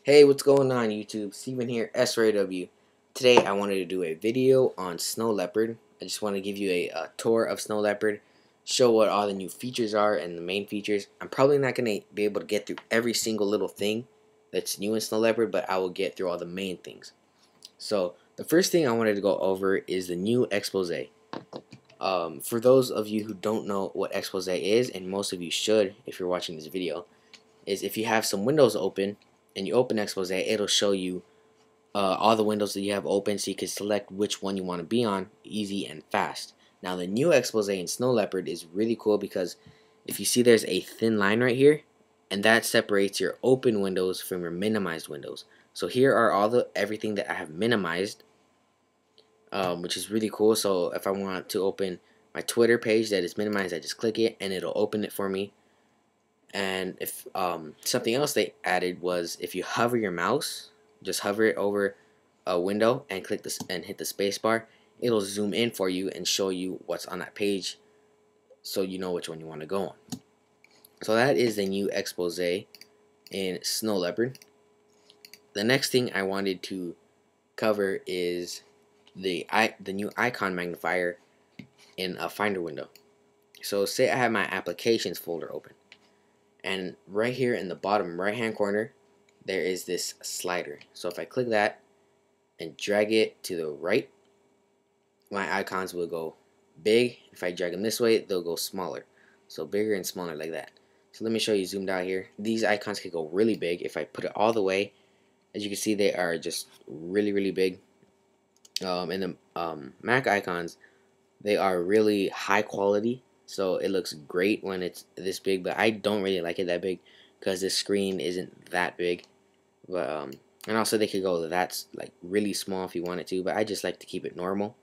Hey, what's going on YouTube? Steven here, SRAW. Today I wanted to do a video on Snow Leopard. I just want to give you a tour of Snow Leopard, show what all the new features are and the main features. I'm probably not going to be able to get through every single little thing that's new in Snow Leopard, but I will get through all the main things. So the first thing I wanted to go over is the new expose. For those of you who don't know what expose is, and most of you should if you're watching this video, is if you have some windows open and you open expose, it'll show you all the windows that you have open, so you can select which one you want to be on easy and fast. Now the new expose in Snow Leopard is really cool because if you see there's a thin line right here, and that separates your open windows from your minimized windows. So here are everything that I have minimized, which is really cool. So if I want to open my Twitter page that is minimized, I just click it and it'll open it for me. And if something else they added was if you hover your mouse, just hover it over a window and click this and hit the space bar, it'll zoom in for you and show you what's on that page, so you know which one you want to go on. So that is the new expose in Snow Leopard. The next thing I wanted to cover is the new icon magnifier in a Finder window. So say I have my applications folder open, and right here in the bottom right hand corner there is this slider. So if I click that and drag it to the right, my icons will go big. If I drag them this way, they'll go smaller. So bigger and smaller like that. So let me show you zoomed out here. These icons can go really big. If I put it all the way, as you can see, they are just really big. And the Mac icons, they are really high quality, so it looks great when it's this big, but I don't really like it that big because this screen isn't that big. But and also they could go that's like really small if you wanted to, but I just like to keep it normal.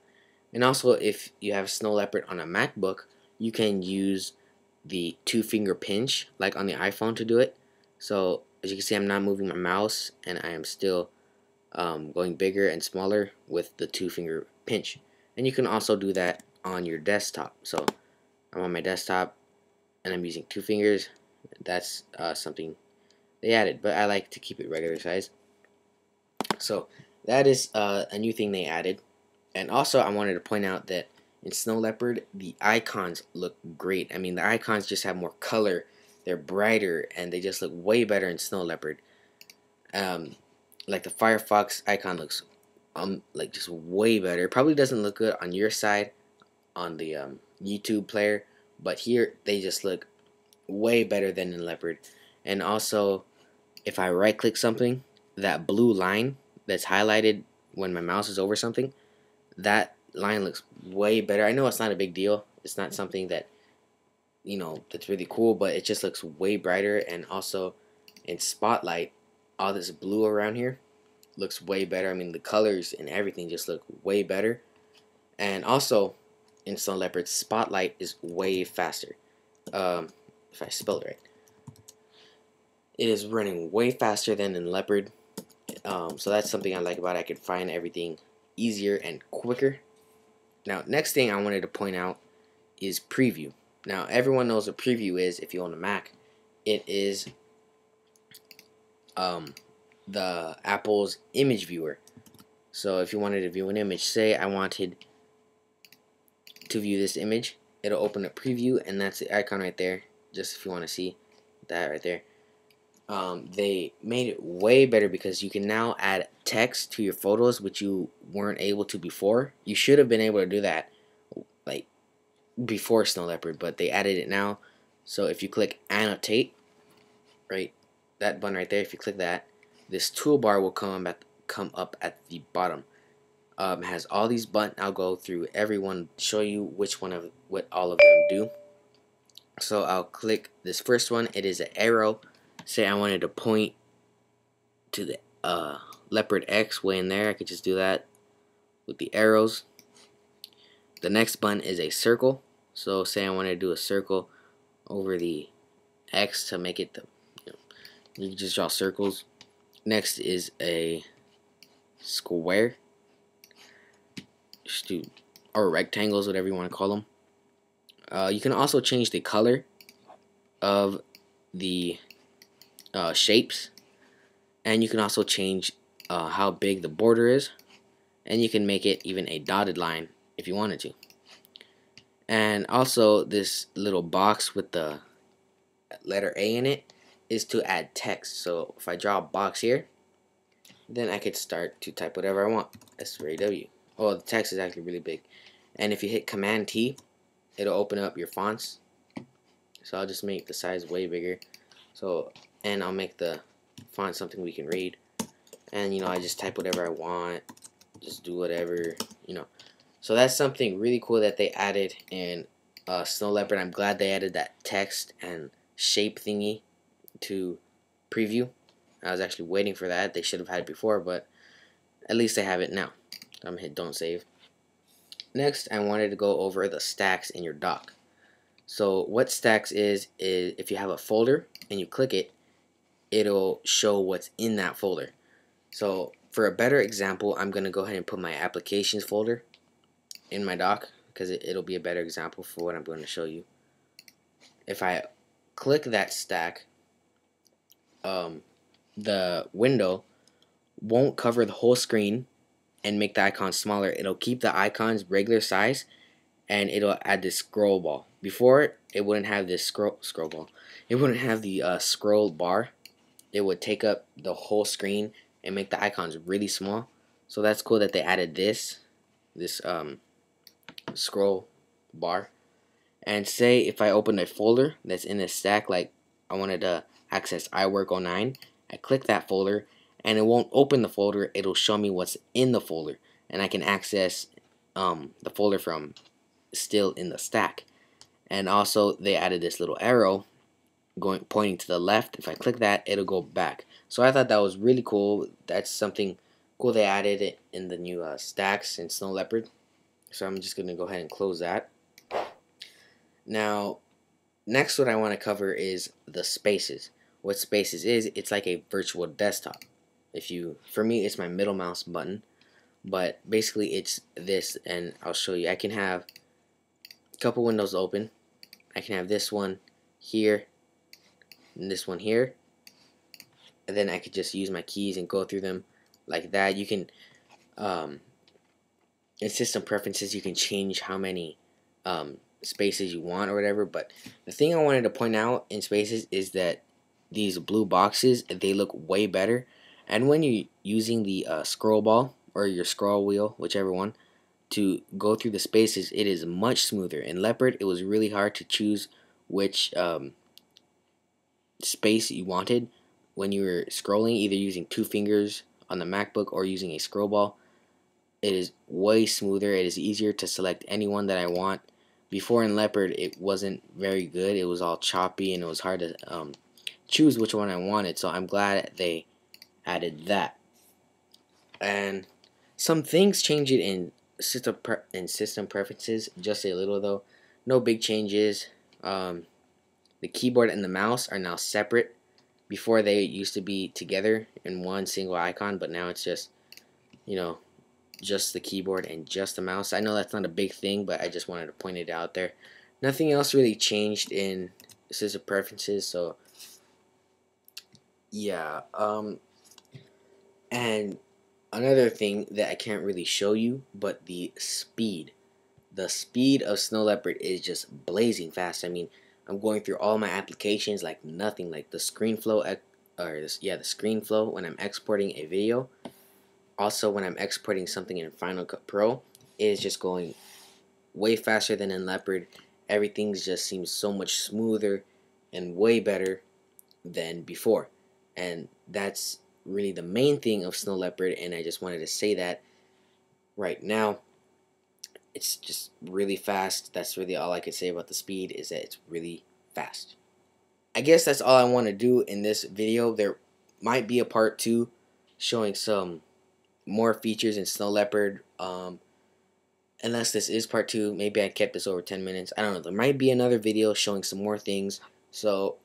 And also if you have Snow Leopard on a MacBook, you can use the 2-finger pinch like on the iPhone to do it. So as you can see, I'm not moving my mouse and I am still going bigger and smaller with the 2-finger pinch. And you can also do that on your desktop. So I'm on my desktop and I'm using 2 fingers. That's something they added, but I like to keep it regular size. So that is a new thing they added. And also I wanted to point out that in Snow Leopard the icons look great. I mean, the icons just have more color, they're brighter, and they just look way better in Snow Leopard. Like the Firefox icon looks like just way better. It probably doesn't look good on your side on the YouTube player, but here they just look way better than in Leopard. And also if I right click something, that blue line that's highlighted when my mouse is over something, that line looks way better. I know it's not a big deal, it's not something that, you know, that's really cool, but it just looks way brighter. And also in Spotlight, all this blue around here looks way better. I mean, the colors and everything just look way better. And also in Snow Leopard, Spotlight is way faster. If I spell it right, it is running way faster than in Leopard. So that's something I like about it. I can find everything easier and quicker. Now, next thing I wanted to point out is preview. Now, everyone knows what preview is if you own a Mac. It is the Apple's image viewer. So if you wanted to view an image, say I wanted to view this image, it'll open up preview, and that's the icon right there, just if you want to see that right there. They made it way better because you can now add text to your photos, which you weren't able to before. You should have been able to do that like before Snow Leopard, but they added it now. So if you click annotate, right, that button right there, if you click that, this toolbar will come up at the bottom. It has all these buttons. I'll go through every one, show you what all of them do. So I'll click this first one. It is an arrow. Say I wanted to point to the Leopard X way in there, I could just do that with the arrows. The next button is a circle. So say I wanted to do a circle over the X to make it you can just draw circles. Next is a square, or rectangles, whatever you want to call them. You can also change the color of the shapes. And you can also change how big the border is, and you can make it even a dotted line if you wanted to. And also this little box with the letter A in it is to add text. So if I draw a box here, then I could start to type whatever I want. SRAW. Oh, the text is actually really big. And if you hit Command T, it'll open up your fonts. So I'll just make the size way bigger. So, and I'll make the font something we can read. And I just type whatever I want. Just do whatever. So that's something really cool that they added in Snow Leopard. I'm glad they added that text and shape thingy to preview. I was actually waiting for that. They should have had it before, but at least they have it now. I'm gonna hit don't save. Next, I wanted to go over the stacks in your dock. So what stacks is if you have a folder and you click it, it'll show what's in that folder. So for a better example, I'm gonna go ahead and put my applications folder in my dock because it'll be a better example for what I'm going to show you. If I click that stack, the window won't cover the whole screen and make the icons smaller. It'll keep the icons regular size, and it'll add this scroll ball. Before, it wouldn't have this scroll ball. It wouldn't have the scroll bar. It would take up the whole screen and make the icons really small. So that's cool that they added this scroll bar. And say if I open a folder that's in a stack, like I wanted to access iWork09, I click that folder and it won't open the folder, it'll show me what's in the folder, and I can access the folder from still in the stack. And also they added this little arrow pointing to the left. If I click that, it'll go back. So I thought that was really cool. That's something cool they added in the new stacks in Snow Leopard. So I'm just gonna go ahead and close that. Now, next what I want to cover is the spaces. What spaces is, it's like a virtual desktop. For me, it's my middle mouse button, but basically it's this, and I'll show you. I can have a couple windows open. I can have this one here, and this one here, and then I could just use my keys and go through them like that. You can, in system preferences, you can change how many spaces you want or whatever. But the thing I wanted to point out in spaces is that these blue boxes, they look way better, and when you're using the scroll ball or your scroll wheel, whichever one, to go through the spaces, it is much smoother. In Leopard, it was really hard to choose which space you wanted when you were scrolling, either using 2 fingers on the MacBook or using a scroll ball. It is way smoother. It is easier to select any one that I want. Before in Leopard, it wasn't very good. It was all choppy and it was hard to choose which one I wanted. So I'm glad they added that. And some things change it in system preferences, just a little though. No big changes. The keyboard and the mouse are now separate. Before they used to be together in one single icon, but now it's just, just the keyboard and just the mouse. I know that's not a big thing, but I just wanted to point it out there. Nothing else really changed in system preferences, so yeah. And another thing that I can't really show you, but the speed of Snow Leopard is just blazing fast. I mean, I'm going through all my applications like nothing. Like the ScreenFlow, the ScreenFlow when I'm exporting a video. Also, when I'm exporting something in Final Cut Pro, it is just going way faster than in Leopard. Everything just seems so much smoother and way better than before. And that's really the main thing of Snow Leopard, and I just wanted to say that right now. It's just really fast. That's really all I could say about the speed, is that it's really fast. I guess that's all I want to do in this video. There might be a part 2 showing some more features in Snow Leopard. Unless this is part 2, maybe I kept this over 10 minutes. I don't know. There might be another video showing some more things. So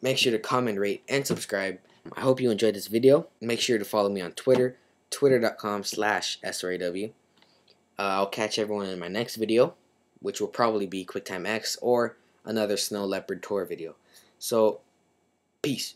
make sure to comment, rate, and subscribe. I hope you enjoyed this video. Make sure to follow me on Twitter, twitter.com/SRAW. I'll catch everyone in my next video, which will probably be QuickTime X or another Snow Leopard tour video. So, peace.